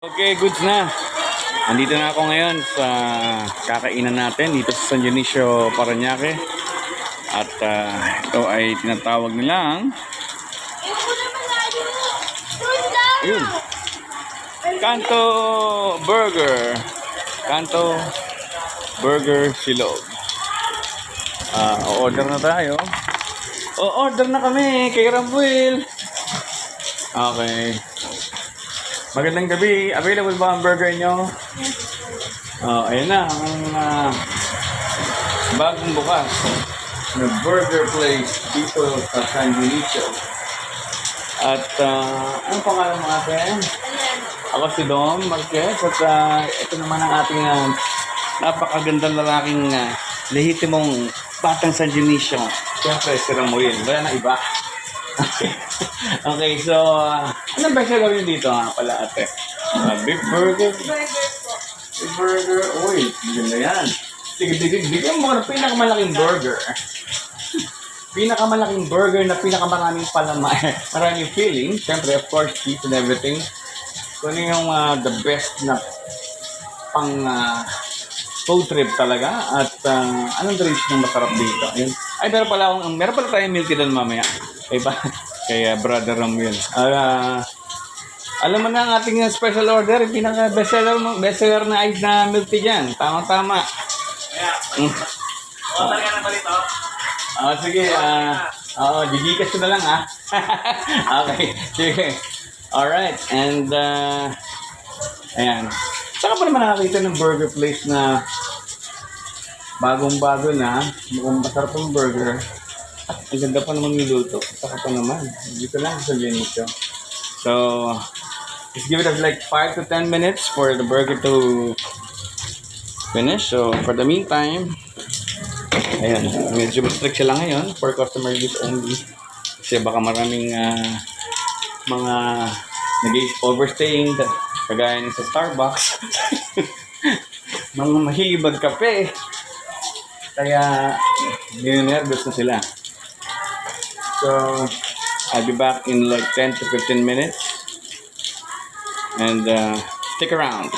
Okay, goods na. Andito na ako ngayon sa kakainan natin dito sa San Dionisio, Parañaque. At ito ay tinatawag nilang yun, Kanto Burger. Kanto Burger Silog. Order na tayo. Order na kami kay Rambuel. Okay. Magandang gabi. Available ba ang burger nyo? Ayan na. Ang bagong bukas na burger place dito sa San Dionisio. At anong pangalan mo atin? Ako si Dom Marquez. At ito naman ang ating napakagandang lalaking lehitimong batang San Dionisio. Siyempre, si Ramuel. Wala na iba. Okay, so, anong best seller yun dito pala ate? Beef burger? Beef burger? Uy, ganda yan. Sige, bigyan mo ng pinakamalaking burger. Pinakamalaking burger na pinakamaraming palaman. Maraming filling. Siyempre, of course, cheese and everything. So, ano yung the best na pang food trip talaga. At anong drinks yung masarap dito? Ayun. Ay, meron pala tayong milk tea doon mamaya. Kaya Brother Ramuel. Alam mo na ang ating special order, pinaka-bestseller na ice na milk tea dyan. Tama-tama. Order ka na ba dito? Sige. Gigikas ko na lang Okay, sige. Alright, and ayan. Saka pa naman nakakita ng burger place na bagong-bago na, mukhang masarap ang burger. Ang ganda pa naman niluto. Saka pa naman. Dito lang sa Dionisio. So, just give it like 5 to 10 minutes for the burger to finish. So, for the meantime, ayan, medyo strict sila ngayon for customer use only. Kasi baka maraming mga nag-overstaying kagaya sa Starbucks. Mga mahibad kape. Kaya, nervous na sila. So, I'll be back in like 10 to 15 minutes. And stick around.